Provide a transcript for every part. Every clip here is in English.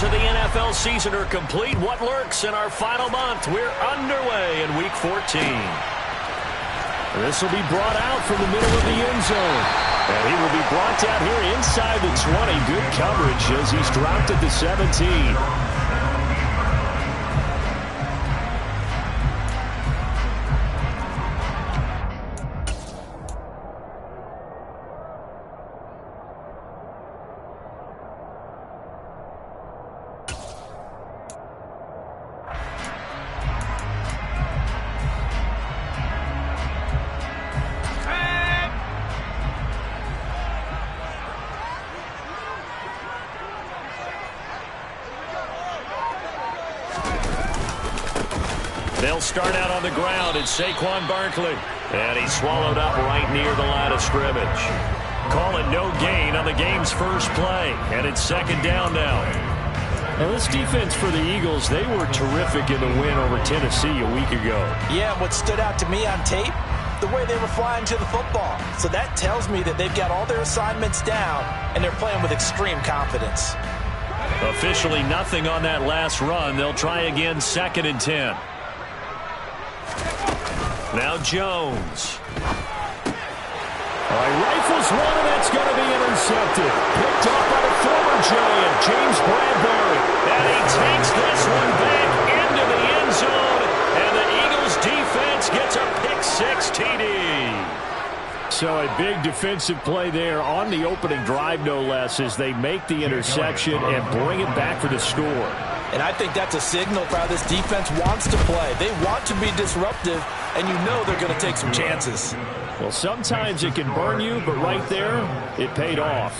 quarters of the NFL season are complete. What lurks in our final month? We're underway in Week 14. This will be brought out from the middle of the end zone. And he will be brought down here inside the 20. Good coverage as he's dropped at the 17. They'll start out on the ground. It's Saquon Barkley. And he's swallowed up right near the line of scrimmage. Call it no gain on the game's first play. And it's second down now. Now this defense for the Eagles, they were terrific in the win over Tennessee a week ago. Yeah, what stood out to me on tape, the way they were flying to the football. So that tells me that they've got all their assignments down, and they're playing with extreme confidence. Officially nothing on that last run. They'll try again, 2nd and 10. Now Jones. Rifles one, and that's going to be intercepted. Picked off by the former Giant, James Bradbury. And he takes this one back into the end zone. And the Eagles defense gets a pick-6 TD. So a big defensive play there on the opening drive, no less, as they make the interception and bring it back for the score. And I think that's a signal for how this defense wants to play. They want to be disruptive, and you know they're going to take some chances. Well, sometimes it can burn you, but right there, it paid off.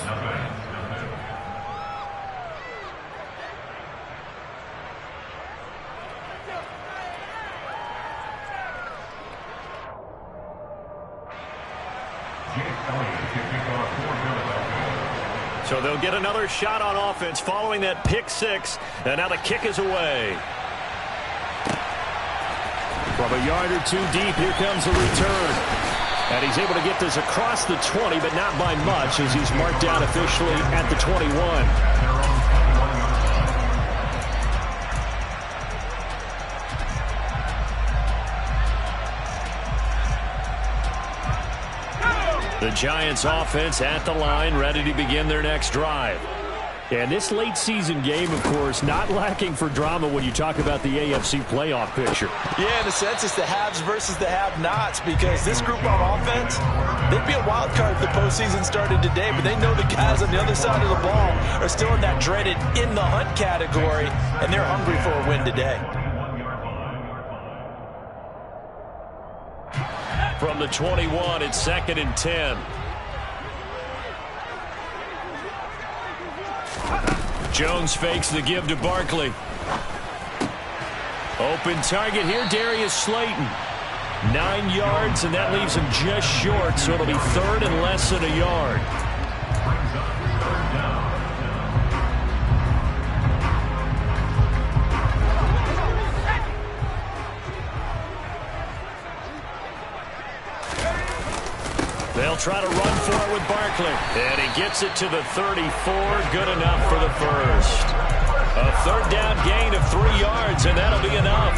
So they'll get another shot on offense following that pick-6, and now the kick is away. From a yard or two deep, here comes a return. And he's able to get this across the 20, but not by much, as he's marked down officially at the 21. The Giants offense at the line, ready to begin their next drive. And this late season game, of course, not lacking for drama when you talk about the AFC playoff picture. Yeah, in a sense, it's the haves versus the have-nots, because this group on offense, they'd be a wild card if the postseason started today, but they know the guys on the other side of the ball are still in that dreaded in-the-hunt category, and they're hungry for a win today. From the 21, it's 2nd and 10. Jones fakes the give to Barkley. Open target here, Darius Slayton. 9 yards, and that leaves him just short, so it'll be 3rd and less than a yard. They'll try to run for it with Barkley. And he gets it to the 34. Good enough for the first. A 3rd down gain of 3 yards, and that'll be enough.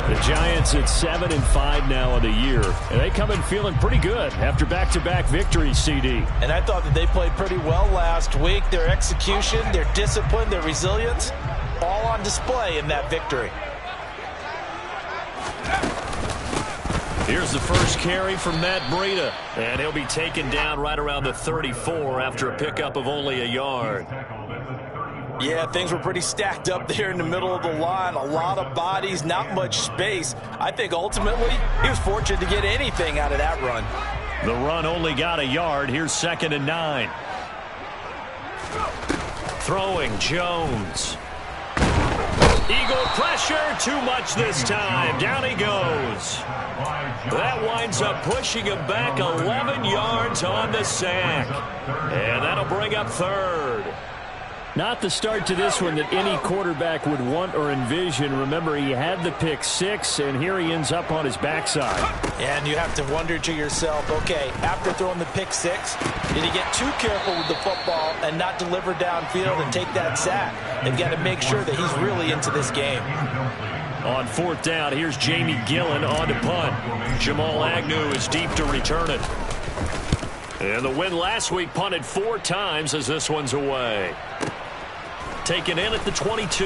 The Giants at 7-5 now in the year. And they come in feeling pretty good after back-to-back victories, CD. And I thought that they played pretty well last week. Their execution, their discipline, their resilience, all on display in that victory. Here's the first carry from Matt Breida, and he'll be taken down right around the 34 after a pickup of only a yard. Yeah, things were pretty stacked up there in the middle of the line. A lot of bodies, not much space. I think ultimately he was fortunate to get anything out of that run. The run only got a yard. Here's 2nd and 9. Throwing Jones. Eagle pressure, too much this time. Down he goes. That winds up pushing him back 11 yards on the sack. And that'll bring up 3rd. Not the start to this one that any quarterback would want or envision. Remember, he had the pick six, and here he ends up on his backside. And you have to wonder to yourself, okay, after throwing the pick six, did he get too careful with the football and not deliver downfield and take that sack? They've got to make sure that he's really into this game. On fourth down, here's Jamie Gillen on to punt. Jamal Agnew is deep to return it. And the win last week punted 4 times as this one's away. Taken in at the 22.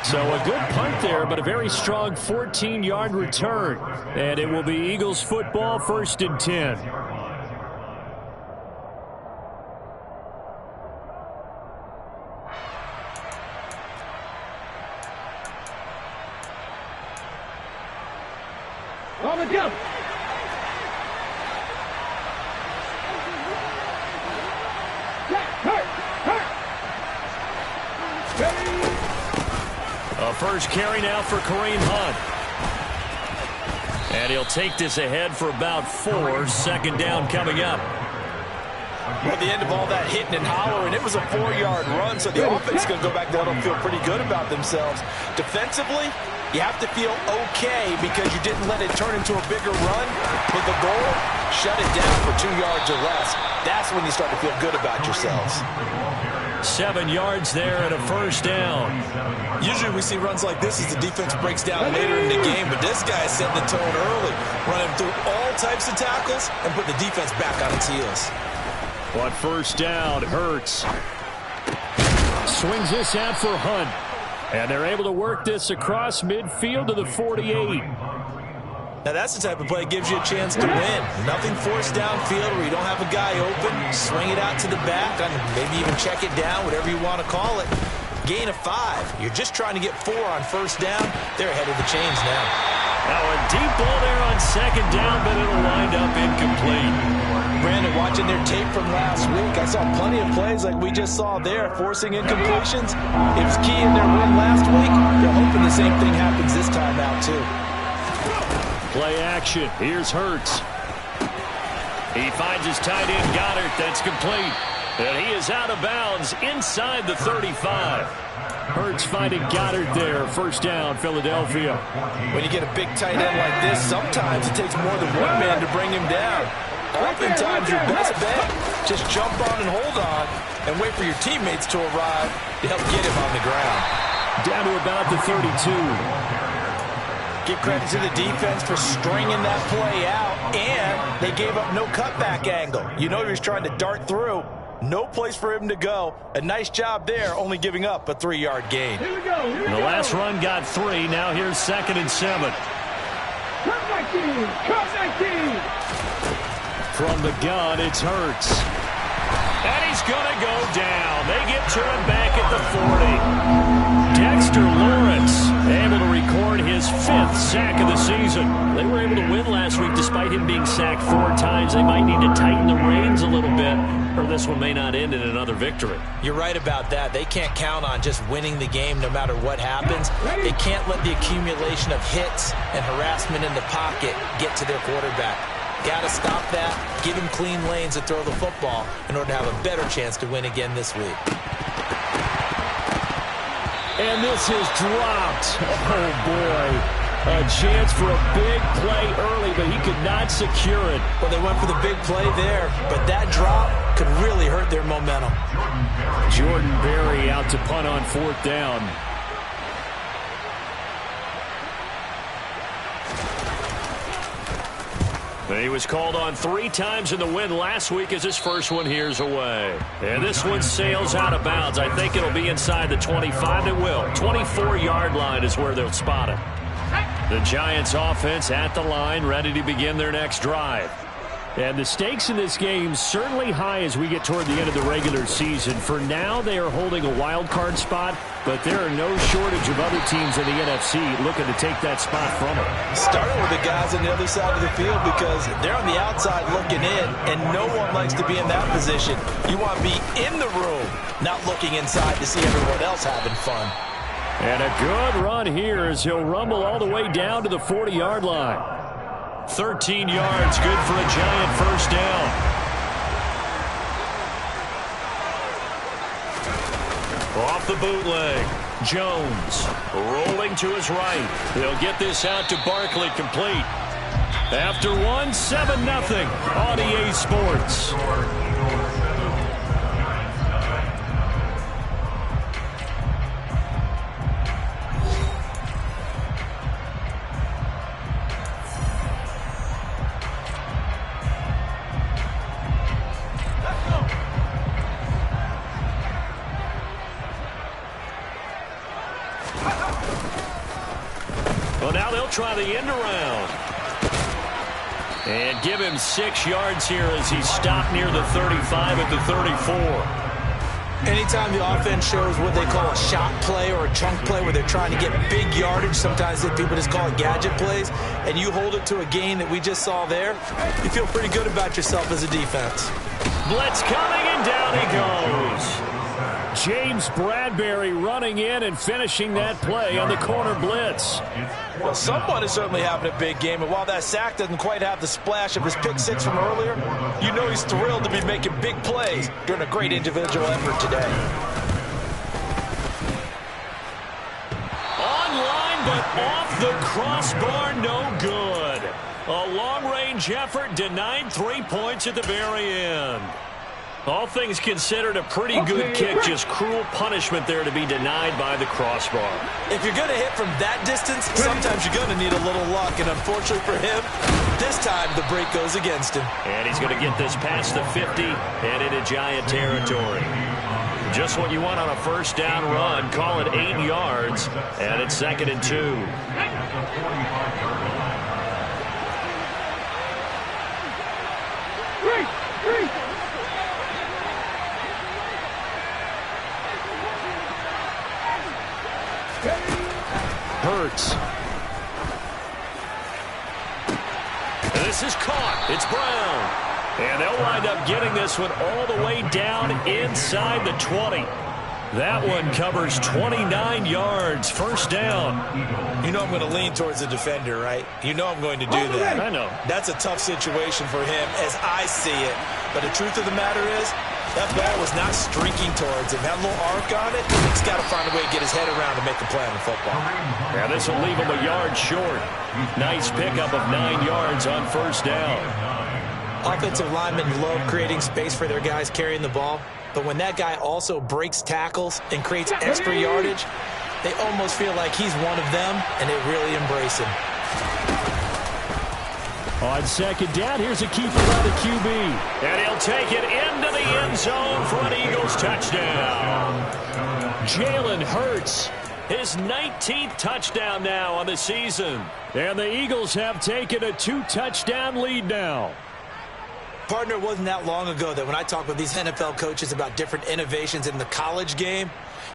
So a good punt there, but a very strong 14-yard return. And it will be Eagles football, 1st and 10. On the jump. A first carry now for Kareem Hunt. And he'll take this ahead for about 4. Second down coming up. Well, at the end of all that hitting and hollering, it was a 4-yard run, so the offense is going to go back there and feel pretty good about themselves. Defensively, you have to feel okay because you didn't let it turn into a bigger run. With the goal, shut it down for 2 yards or less. That's when you start to feel good about yourselves. 7 yards there and a first down. Usually we see runs like this as the defense breaks down later in the game, but this guy set the tone early, running through all types of tackles and put the defense back on its heels. On first down, Hurts swings this out for Hunt. And they're able to work this across midfield to the 48. Now that's the type of play that gives you a chance to win. Nothing forced downfield where you don't have a guy open. Swing it out to the back, maybe even check it down, whatever you want to call it. Gain of 5. You're just trying to get 4 on first down. They're ahead of the chains now. Now a deep ball there on second down, but it'll wind up incomplete. Brandon, watching their tape from last week, I saw plenty of plays like we just saw there, forcing incompletions. It was key in their win last week. They're hoping the same thing happens this time out, too. Play action. Here's Hurts. He finds his tight end, Goddard. That's complete. And he is out of bounds inside the 35. Hurts finding Goddard there. First down, Philadelphia. When you get a big tight end like this, sometimes it takes more than one man to bring him down. Oftentimes, your best bet, just jump on and hold on and wait for your teammates to arrive to help get him on the ground. Down to about the 32. Give credit to the defense for stringing that play out, and they gave up no cutback angle. You know he was trying to dart through. No place for him to go. A nice job there, only giving up a 3-yard gain. Here we go. The last run got 3. Now here's 2nd and 7. Cut 19. Cut 19. From the gun, it's Hurts. And he's going to go down. They get to him back at the 40. Dexter Lawrence able to record his 5th sack of the season. They were able to win last week despite him being sacked 4 times. They might need to tighten the reins a little bit, or this one may not end in another victory. You're right about that. They can't count on just winning the game no matter what happens. They can't let the accumulation of hits and harassment in the pocket get to their quarterback. Got to stop that, give him clean lanes to throw the football in order to have a better chance to win again this week. And this is dropped. Oh, boy. A chance for a big play early, but he could not secure it. Well, they went for the big play there, but that drop could really hurt their momentum. Jordan Berry out to punt on 4th down. He was called on 3 times in the win last week as his first one here's away. And this one sails out of bounds. I think it'll be inside the 25. It will. 24-yard line is where they'll spot it. The Giants offense at the line, ready to begin their next drive. And the stakes in this game certainly high as we get toward the end of the regular season. For now, they are holding a wild card spot, but there are no shortage of other teams in the NFC looking to take that spot from them. Starting with the guys on the other side of the field because they're on the outside looking in, and no one likes to be in that position. You want to be in the room, not looking inside to see everyone else having fun. And a good run here as he'll rumble all the way down to the 40-yard line. 13 yards, good for a Giant first down. Off the bootleg. Jones rolling to his right. They'll get this out to Barkley, complete. After one, 7-0 on EA Sports. Well, now they'll try the end around. And give him 6 yards here as he's stopped near the 35 at the 34. Anytime the offense shows what they call a shot play or a chunk play where they're trying to get big yardage, sometimes people just call it gadget plays, and you hold it to a gain that we just saw there, you feel pretty good about yourself as a defense. Blitz coming, and down he goes. James Bradberry running in and finishing that play on the corner blitz. Well, someone is certainly having a big game, and while that sack doesn't quite have the splash of his pick 6 from earlier, you know he's thrilled to be making big plays during a great individual effort today. Online, but off the crossbar, no good. A long-range effort denied 3 points at the very end. All things considered, a pretty good kick, just cruel punishment there to be denied by the crossbar. If you're going to hit from that distance, sometimes you're going to need a little luck, and unfortunately for him, this time the break goes against him. And he's going to get this past the 50 and into Giant territory. Just what you want on a first down run. Call it 8 yards, and it's 2nd and 2. Hurts. And this is caught. It's Brown. And they'll wind up getting this one all the way down inside the 20. That one covers 29 yards. First down. You know I'm going to lean towards the defender, right? You know I'm going to do that. I know. That's a tough situation for him as I see it. But the truth of the matter is, that ball was not streaking towards him. Had a little arc on it. He's got to find a way to get his head around to make the play on the football. Yeah, this will leave him a yard short. Nice pickup of 9 yards on first down. Offensive linemen love creating space for their guys carrying the ball. But when that guy also breaks tackles and creates extra yardage, they almost feel like he's one of them, and they really embrace him. On second down, here's a keeper by the QB. And he'll take it into the end zone for an Eagles touchdown. Jalen Hurts, his 19th touchdown now on the season. And the Eagles have taken a 2-touchdown lead now. Partner, it wasn't that long ago that when I talk with these NFL coaches about different innovations in the college game,